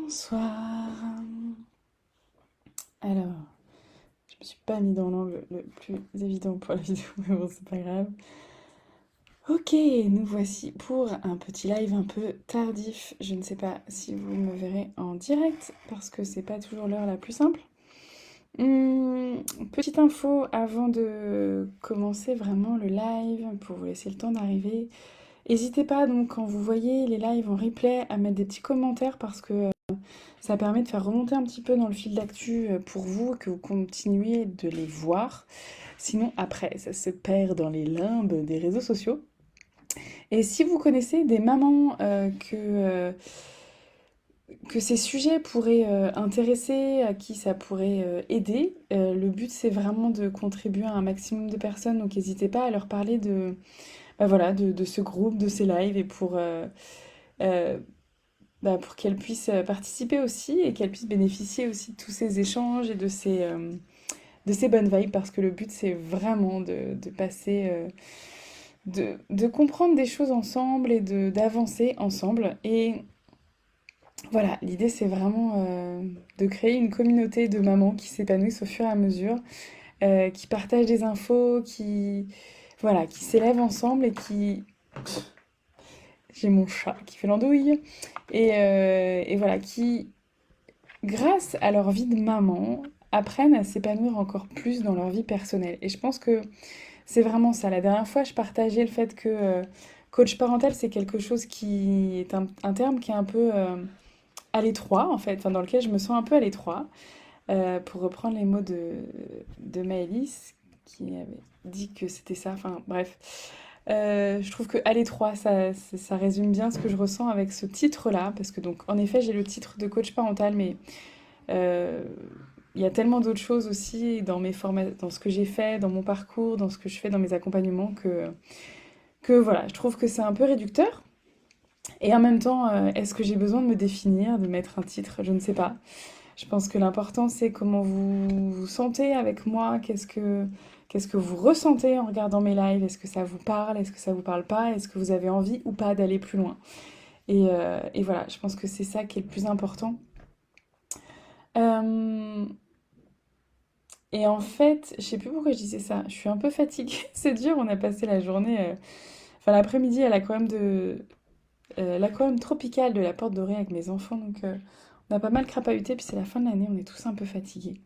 Bonsoir. Alors, je me suis pas mis dans l'angle le plus évident pour la vidéo, mais bon, c'est pas grave. Ok, nous voici pour un petit live un peu tardif. Je ne sais pas si vous me verrez en direct, parce que c'est pas toujours l'heure la plus simple. Petite info avant de commencer vraiment le live, pour vous laisser le temps d'arriver. N'hésitez pas donc quand vous voyez les lives en replay à mettre des petits commentaires parce que ça permet de faire remonter un petit peu dans le fil d'actu pour vous, que vous continuez de les voir. Sinon, après, ça se perd dans les limbes des réseaux sociaux. Et si vous connaissez des mamans que ces sujets pourraient intéresser, à qui ça pourrait aider, le but c'est vraiment de contribuer à un maximum de personnes. Donc n'hésitez pas à leur parler bah voilà, de ce groupe, de ces lives, et euh, pour qu'elles puissent participer aussi et qu'elles puissent bénéficier aussi de tous ces échanges et de ces bonnes vibes, parce que le but c'est vraiment de passer, de comprendre des choses ensemble et d'avancer ensemble. Et voilà, l'idée c'est vraiment de créer une communauté de mamans qui s'épanouissent au fur et à mesure, qui partagent des infos, voilà, qui s'élèvent ensemble et qui... J'ai mon chat qui fait l'andouille. Et voilà, qui grâce à leur vie de maman, apprennent à s'épanouir encore plus dans leur vie personnelle. Et je pense que c'est vraiment ça. La dernière fois, je partageais le fait que coach parental, c'est quelque chose qui est un terme qui est un peu à l'étroit, en fait, enfin, dans lequel je me sens un peu à l'étroit, pour reprendre les mots de Maëlys, qui avait dit que c'était ça, enfin bref. Je trouve que à l'étroit, ça résume bien ce que je ressens avec ce titre-là, parce que donc en effet j'ai le titre de coach parental, mais euh, il y a tellement d'autres choses aussi dans dans ce que j'ai fait, dans mon parcours, dans ce que je fais dans mes accompagnements, que voilà, je trouve que c'est un peu réducteur. Et en même temps, est-ce que j'ai besoin de me définir, de mettre un titre? Je ne sais pas. Je pense que l'important, c'est comment vous vous sentez avec moi, qu'est-ce que vous ressentez en regardant mes lives, est-ce que ça vous parle, est-ce que ça vous parle pas, est-ce que vous avez envie ou pas d'aller plus loin. Et voilà, je pense que c'est ça qui est le plus important. Euh, Et en fait, je sais plus pourquoi je disais ça. Je suis un peu fatiguée. C'est dur, on a passé la journée, enfin l'après-midi à l'aquarium tropical de la Porte Dorée avec mes enfants. Donc on a pas mal crapahuté, puis c'est la fin de l'année, on est tous un peu fatigués.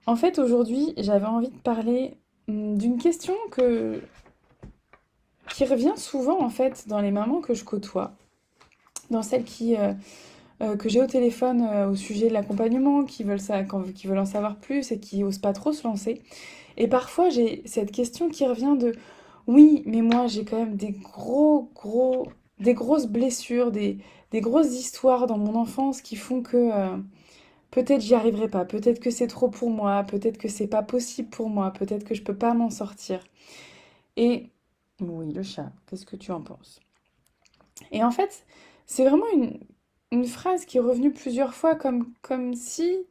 En fait, aujourd'hui, j'avais envie de parler d'une question qui revient souvent en fait dans les mamans que je côtoie, dans celles que j'ai au téléphone au sujet de l'accompagnement, qui veulent en savoir plus et qui osent pas trop se lancer. Et parfois, j'ai cette question qui revient de oui, mais moi, j'ai quand même des grosses blessures, des grosses histoires dans mon enfance qui font que peut-être j'y arriverai pas, peut-être que c'est trop pour moi, peut-être que c'est pas possible pour moi, peut-être que je peux pas m'en sortir. Et oui, le chat, qu'est-ce que tu en penses? Et en fait, c'est vraiment une phrase qui est revenue plusieurs fois comme si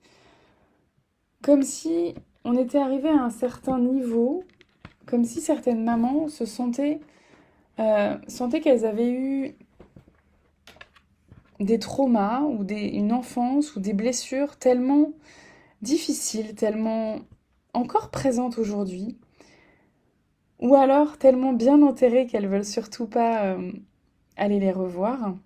on était arrivé à un certain niveau, comme si certaines mamans sentaient qu'elles avaient eu des traumas ou une enfance ou des blessures tellement difficiles, tellement encore présentes aujourd'hui, ou alors tellement bien enterrées qu'elles veulent surtout pas aller les revoir.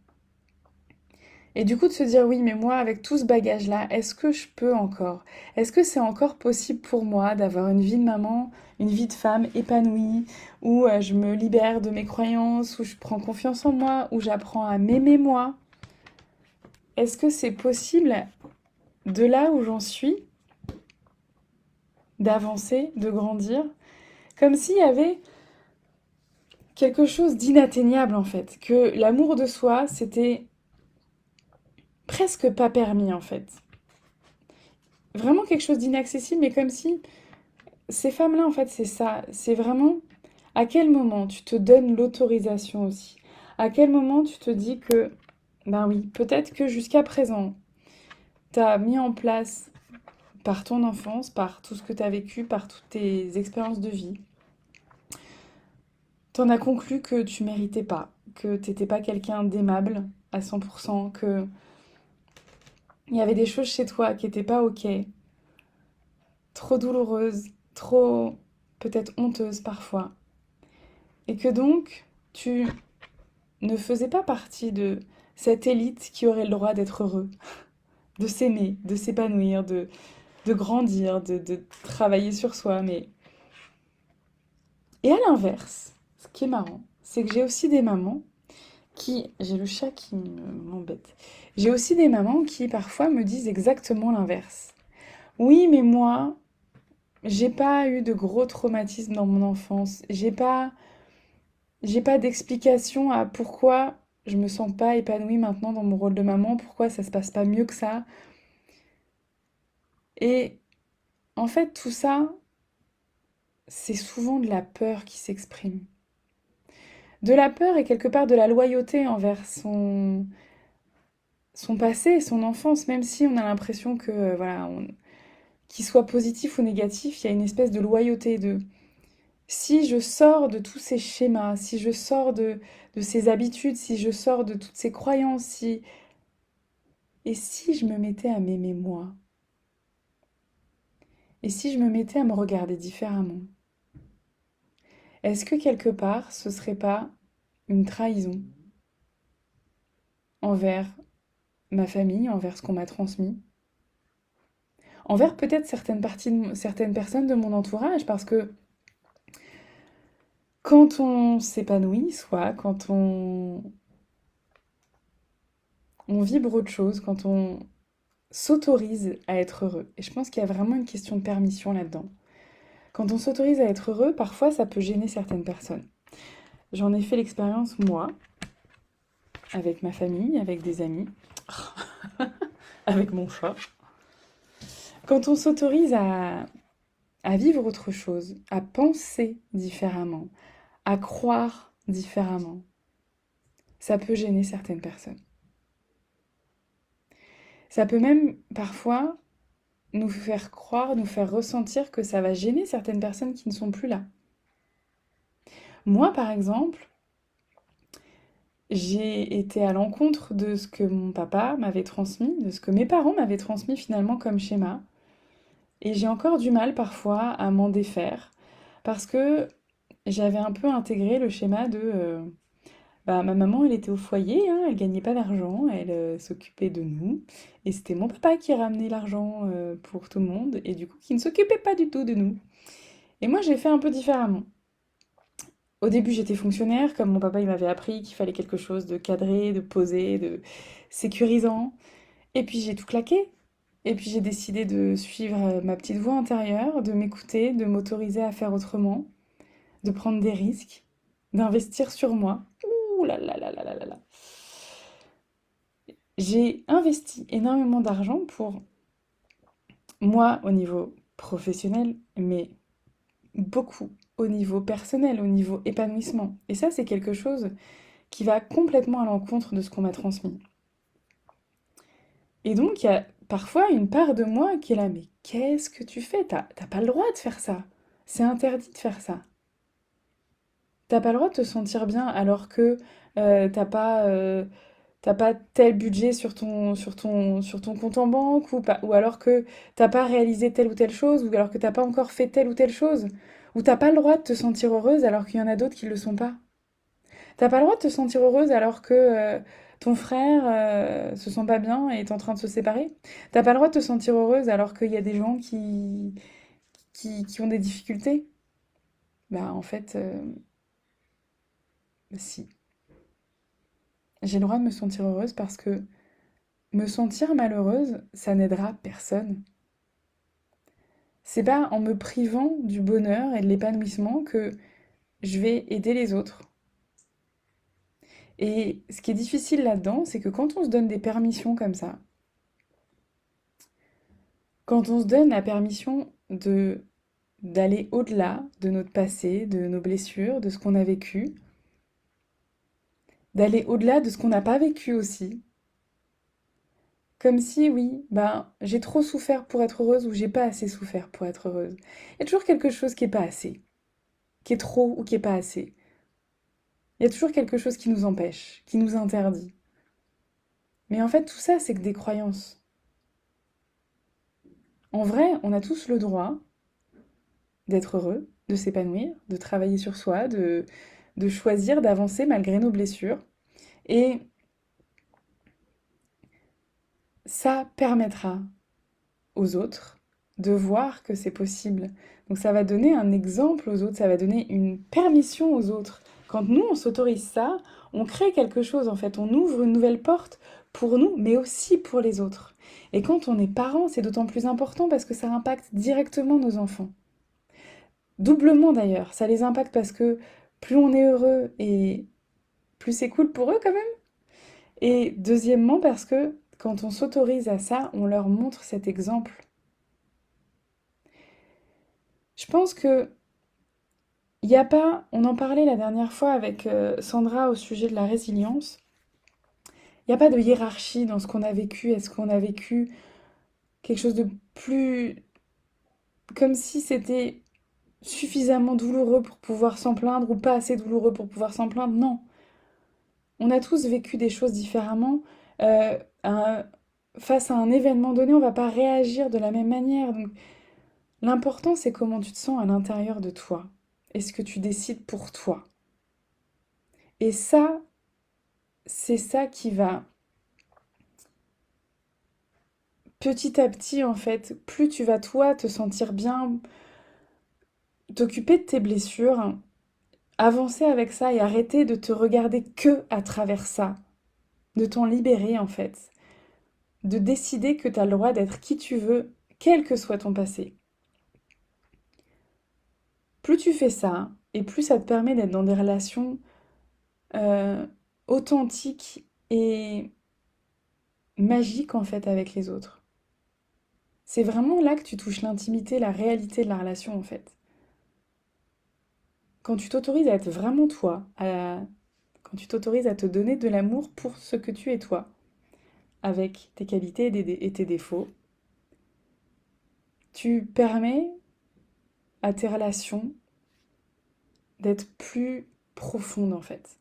Et du coup de se dire oui, mais moi avec tout ce bagage-là, est-ce que je peux encore? Est-ce que c'est encore possible pour moi d'avoir une vie de maman, une vie de femme épanouie, où je me libère de mes croyances, où je prends confiance en moi, où j'apprends à m'aimer moi? Est-ce que c'est possible, de là où j'en suis, d'avancer, de grandir, comme s'il y avait quelque chose d'inatteignable en fait, que l'amour de soi, c'était presque pas permis en fait. Vraiment quelque chose d'inaccessible, mais comme si ces femmes-là, en fait, c'est ça. C'est vraiment à quel moment tu te donnes l'autorisation aussi. À quel moment tu te dis que, ben oui, peut-être que jusqu'à présent, tu as mis en place par ton enfance, par tout ce que tu as vécu, par toutes tes expériences de vie, t'en as conclu que tu méritais pas, que t'étais pas quelqu'un d'aimable, à 100%, que il y avait des choses chez toi qui étaient pas ok, trop douloureuses, trop peut-être honteuses parfois, et que donc tu ne faisais pas partie de cette élite qui aurait le droit d'être heureux, de s'aimer, de s'épanouir, de grandir, de travailler sur soi. Mais... Et à l'inverse, ce qui est marrant, c'est que j'ai aussi des mamans qui... J'ai le chat qui m'embête. J'ai aussi des mamans qui parfois me disent exactement l'inverse. Oui, mais moi, j'ai pas eu de gros traumatismes dans mon enfance. J'ai pas d'explication à pourquoi je me sens pas épanouie maintenant dans mon rôle de maman, pourquoi ça se passe pas mieux que ça. Et en fait, tout ça, c'est souvent de la peur qui s'exprime. De la peur et quelque part de la loyauté envers son passé, son enfance, même si on a l'impression que, voilà, qu'il soit positif ou négatif, il y a une espèce de loyauté de si je sors de tous ces schémas, si je sors de ces habitudes, si je sors de toutes ces croyances, si... Et si je me mettais à m'aimer moi? Et si je me mettais à me regarder différemment? Est-ce que quelque part, ce serait pas une trahison envers ma famille, envers ce qu'on m'a transmis, envers peut-être certaines personnes de mon entourage, parce que quand on s'épanouit, soit quand on vibre autre chose, quand on s'autorise à être heureux, et je pense qu'il y a vraiment une question de permission là-dedans. Quand on s'autorise à être heureux, parfois ça peut gêner certaines personnes. J'en ai fait l'expérience moi, avec ma famille, avec des amis, avec mon chat. Quand on s'autorise à vivre autre chose, à penser différemment, à croire différemment, ça peut gêner certaines personnes. Ça peut même parfois nous faire croire, nous faire ressentir que ça va gêner certaines personnes qui ne sont plus là. Moi, par exemple, j'ai été à l'encontre de ce que mon papa m'avait transmis, de ce que mes parents m'avaient transmis finalement comme schéma. Et j'ai encore du mal parfois à m'en défaire parce que j'avais un peu intégré le schéma de bah, ma maman, elle était au foyer, hein, elle gagnait pas d'argent, elle s'occupait de nous. Et c'était mon papa qui ramenait l'argent pour tout le monde et du coup qui ne s'occupait pas du tout de nous. Et moi, j'ai fait un peu différemment. Au début, j'étais fonctionnaire, comme mon papa il m'avait appris qu'il fallait quelque chose de cadré, de posé, de sécurisant. Et puis j'ai tout claqué. Et puis j'ai décidé de suivre ma petite voix intérieure, de m'écouter, de m'autoriser à faire autrement, de prendre des risques, d'investir sur moi. Ouh là là là là là là là. J'ai investi énormément d'argent pour moi au niveau professionnel, mais beaucoup au niveau personnel, au niveau épanouissement. Et ça, c'est quelque chose qui va complètement à l'encontre de ce qu'on m'a transmis. Et donc, il y a parfois une part de moi qui est là, mais qu'est-ce que tu fais? T'as pas le droit de faire ça. C'est interdit de faire ça. T'as pas le droit de te sentir bien alors que t'as pas tel budget sur ton compte en banque ou alors que t'as pas réalisé telle ou telle chose ou alors que t'as pas encore fait telle ou telle chose. Ou t'as pas le droit de te sentir heureuse alors qu'il y en a d'autres qui le sont pas. T'as pas le droit de te sentir heureuse alors que ton frère se sent pas bien et est en train de se séparer. T'as pas le droit de te sentir heureuse alors qu'il y a des gens qui ont des difficultés. Bah en fait, si. J'ai le droit de me sentir heureuse parce que me sentir malheureuse, ça n'aidera personne. C'est pas en me privant du bonheur et de l'épanouissement que je vais aider les autres. Et ce qui est difficile là-dedans, c'est que quand on se donne des permissions comme ça, quand on se donne la permission de d'aller au-delà de notre passé, de nos blessures, de ce qu'on a vécu, d'aller au-delà de ce qu'on n'a pas vécu aussi, comme si, oui, ben, j'ai trop souffert pour être heureuse ou j'ai pas assez souffert pour être heureuse. Il y a toujours quelque chose qui est pas assez, qui est trop ou qui est pas assez. Il y a toujours quelque chose qui nous empêche, qui nous interdit. Mais en fait, tout ça, c'est que des croyances. En vrai, on a tous le droit d'être heureux, de s'épanouir, de travailler sur soi, de choisir d'avancer malgré nos blessures. Et ça permettra aux autres de voir que c'est possible. Donc ça va donner un exemple aux autres, ça va donner une permission aux autres. Quand nous, on s'autorise ça, on crée quelque chose en fait, on ouvre une nouvelle porte pour nous, mais aussi pour les autres. Et quand on est parent, c'est d'autant plus important parce que ça impacte directement nos enfants. Doublement d'ailleurs, ça les impacte parce que plus on est heureux et plus c'est cool pour eux quand même. Et deuxièmement parce que quand on s'autorise à ça, on leur montre cet exemple. Je pense que il y a pas, on en parlait la dernière fois avec Sandra au sujet de la résilience, il n'y a pas de hiérarchie dans ce qu'on a vécu. Est-ce qu'on a vécu quelque chose de plus... comme si c'était suffisamment douloureux pour pouvoir s'en plaindre ou pas assez douloureux pour pouvoir s'en plaindre? Non. On a tous vécu des choses différemment. Euh, un- Face à un événement donné, on va pas réagir de la même manière. Donc, l'important, c'est comment tu te sens à l'intérieur de toi. Et ce que tu décides pour toi. Et ça, c'est ça qui va petit à petit, en fait, plus tu vas toi te sentir bien, t'occuper de tes blessures, avancer avec ça et arrêter de te regarder que à travers ça, de t'en libérer en fait, de décider que tu as le droit d'être qui tu veux, quel que soit ton passé. Plus tu fais ça, et plus ça te permet d'être dans des relations euh, authentiques et magiques en fait avec les autres. C'est vraiment là que tu touches l'intimité, la réalité de la relation en fait. Quand tu t'autorises à être vraiment toi, quand tu t'autorises à te donner de l'amour pour ce que tu es toi, avec tes qualités et tes défauts, tu permets à tes relations d'être plus profondes en fait.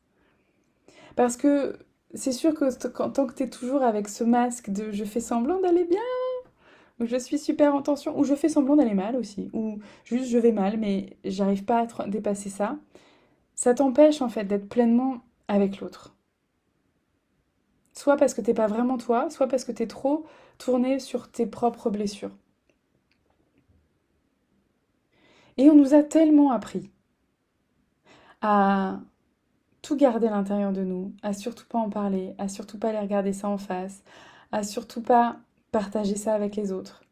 Parce que c'est sûr que tant que tu es toujours avec ce masque de je fais semblant d'aller bien, ou je suis super en tension, ou je fais semblant d'aller mal aussi, ou juste je vais mal mais j'arrive pas à dépasser ça, ça t'empêche en fait d'être pleinement avec l'autre. Soit parce que t'es pas vraiment toi, soit parce que t'es trop tourné sur tes propres blessures. Et on nous a tellement appris à tout garder à l'intérieur de nous, à surtout pas en parler, à surtout pas aller regarder ça en face, à surtout pas partager ça avec les autres,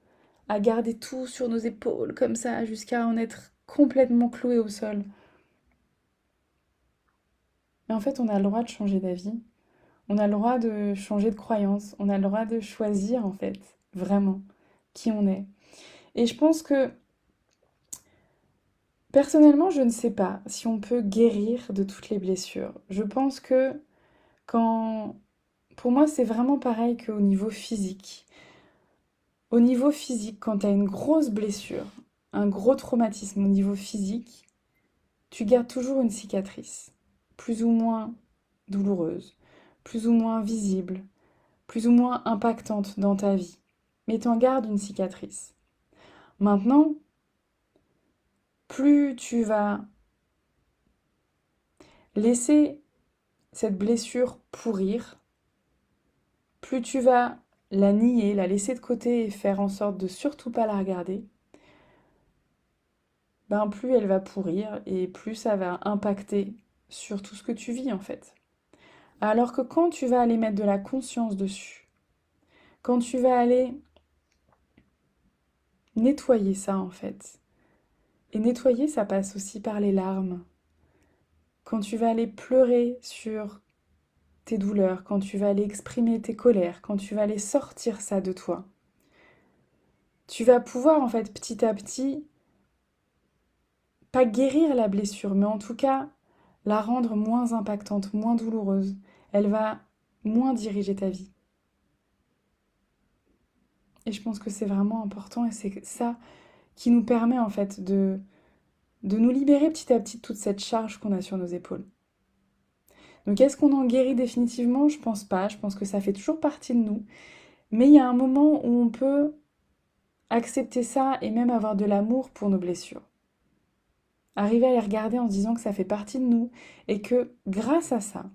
à garder tout sur nos épaules comme ça jusqu'à en être complètement cloué au sol. Mais en fait, on a le droit de changer d'avis, on a le droit de changer de croyance, on a le droit de choisir en fait, vraiment, qui on est. Et je pense que personnellement, je ne sais pas si on peut guérir de toutes les blessures. Je pense que quand... Pour moi, c'est vraiment pareil qu'au niveau physique. Au niveau physique, quand tu as une grosse blessure, un gros traumatisme au niveau physique, tu gardes toujours une cicatrice, plus ou moins douloureuse, plus ou moins visible, plus ou moins impactante dans ta vie. Mais tu en gardes une cicatrice. Maintenant, plus tu vas laisser cette blessure pourrir, plus tu vas la nier, la laisser de côté et faire en sorte de surtout pas la regarder, ben plus elle va pourrir et plus ça va impacter sur tout ce que tu vis en fait. Alors que quand tu vas aller mettre de la conscience dessus, quand tu vas aller nettoyer ça en fait, et nettoyer ça passe aussi par les larmes, quand tu vas aller pleurer sur tes douleurs, quand tu vas aller exprimer tes colères, quand tu vas aller sortir ça de toi, tu vas pouvoir en fait petit à petit pas guérir la blessure, mais en tout cas la rendre moins impactante, moins douloureuse. Elle va moins diriger ta vie. Et je pense que c'est vraiment important et c'est ça qui nous permet en fait de nous libérer petit à petit de toute cette charge qu'on a sur nos épaules. Donc est-ce qu'on en guérit définitivement? Je pense pas, je pense que ça fait toujours partie de nous. Mais il y a un moment où on peut accepter ça et même avoir de l'amour pour nos blessures. Arriver à les regarder en se disant que ça fait partie de nous et que grâce à ça,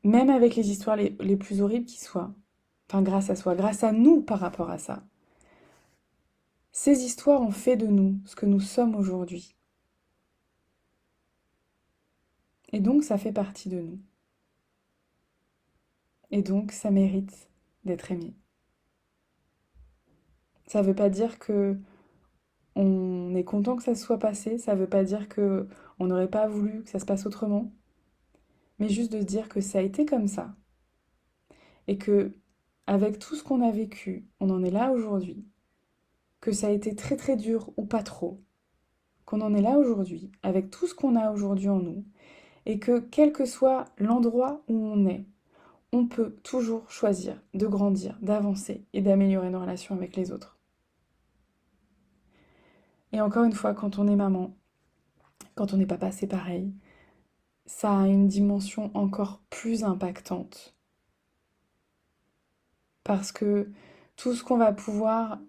même avec les histoires les plus horribles qui soient, enfin grâce à nous par rapport à ça, ces histoires ont fait de nous ce que nous sommes aujourd'hui. Et donc ça fait partie de nous. Et donc ça mérite d'être aimé. Ça veut pas dire que on est content que ça se soit passé, ça veut pas dire que on n'aurait pas voulu que ça se passe autrement, mais juste de se dire que ça a été comme ça et que avec tout ce qu'on a vécu, on en est là aujourd'hui, que ça a été très très dur ou pas trop, qu'on en est là aujourd'hui avec tout ce qu'on a aujourd'hui en nous et que quel que soit l'endroit où on est, on peut toujours choisir de grandir, d'avancer et d'améliorer nos relations avec les autres. Et encore une fois, quand on est maman, quand on est papa, c'est pareil. Ça a une dimension encore plus impactante. Parce que tout ce qu'on va pouvoir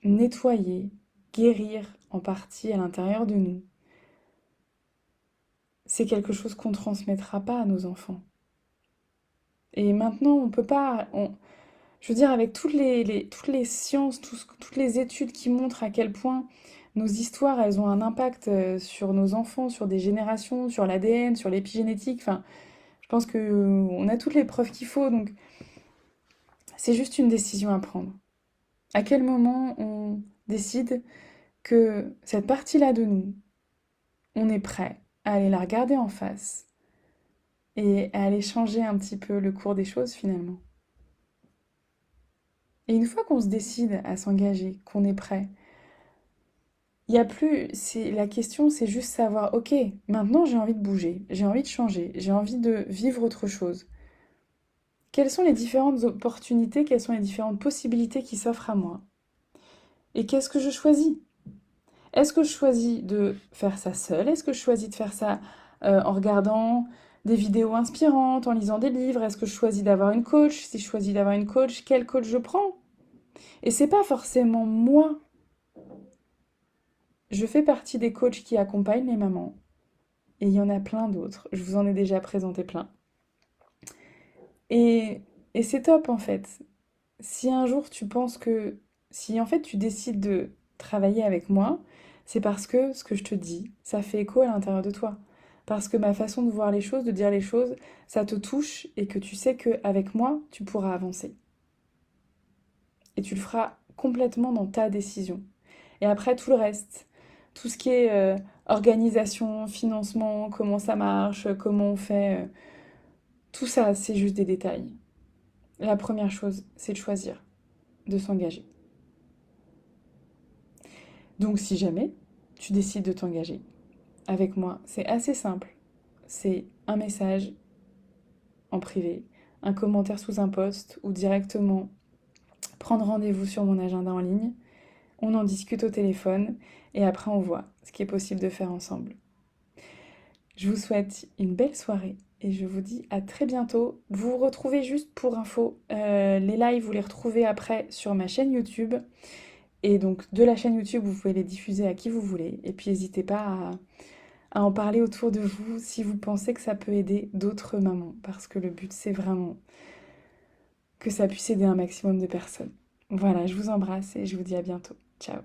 nettoyer, guérir en partie à l'intérieur de nous, c'est quelque chose qu'on ne transmettra pas à nos enfants. Et maintenant, on peut pas... je veux dire, avec toutes les sciences, toutes les études qui montrent à quel point nos histoires, elles ont un impact sur nos enfants, sur des générations, sur l'ADN, sur l'épigénétique, enfin, je pense que on a toutes les preuves qu'il faut, donc c'est juste une décision à prendre. À quel moment on décide que cette partie-là de nous, on est prêt à aller la regarder en face et à aller changer un petit peu le cours des choses finalement. Et une fois qu'on se décide à s'engager, qu'on est prêt, il y a plus, c'est la question, c'est juste savoir, ok, maintenant j'ai envie de bouger, j'ai envie de changer, j'ai envie de vivre autre chose. Quelles sont les différentes opportunités, quelles sont les différentes possibilités qui s'offrent à moi? Et qu'est-ce que je choisis? Est-ce que je choisis de faire ça seule? Est-ce que je choisis de faire ça en regardant des vidéos inspirantes, en lisant des livres? Est-ce que je choisis d'avoir une coach? Si je choisis d'avoir une coach, quel coach je prends? Et c'est pas forcément moi. Je fais partie des coachs qui accompagnent les mamans. Et il y en a plein d'autres. Je vous en ai déjà présenté plein. Et, et c'est top en fait. Si un jour tu penses que... Si en fait tu décides de travailler avec moi, c'est parce que ce que je te dis, ça fait écho à l'intérieur de toi. Parce que ma façon de voir les choses, de dire les choses, ça te touche et que tu sais qu'avec moi, tu pourras avancer. Et tu le feras complètement dans ta décision. Et après, tout le reste, tout ce qui est organisation, financement, comment ça marche, comment on fait, tout ça, c'est juste des détails. La première chose, c'est de choisir, de s'engager. Donc si jamais tu décides de t'engager avec moi, c'est assez simple. C'est un message en privé, un commentaire sous un post ou directement prendre rendez-vous sur mon agenda en ligne. On en discute au téléphone et après on voit ce qui est possible de faire ensemble. Je vous souhaite une belle soirée et je vous dis à très bientôt. Vous retrouvez juste pour info, les lives, vous les retrouvez après sur ma chaîne YouTube. Et donc de la chaîne YouTube, vous pouvez les diffuser à qui vous voulez. Et puis n'hésitez pas à en parler autour de vous si vous pensez que ça peut aider d'autres mamans. Parce que le but, c'est vraiment que ça puisse aider un maximum de personnes. Voilà, je vous embrasse et je vous dis à bientôt. Ciao.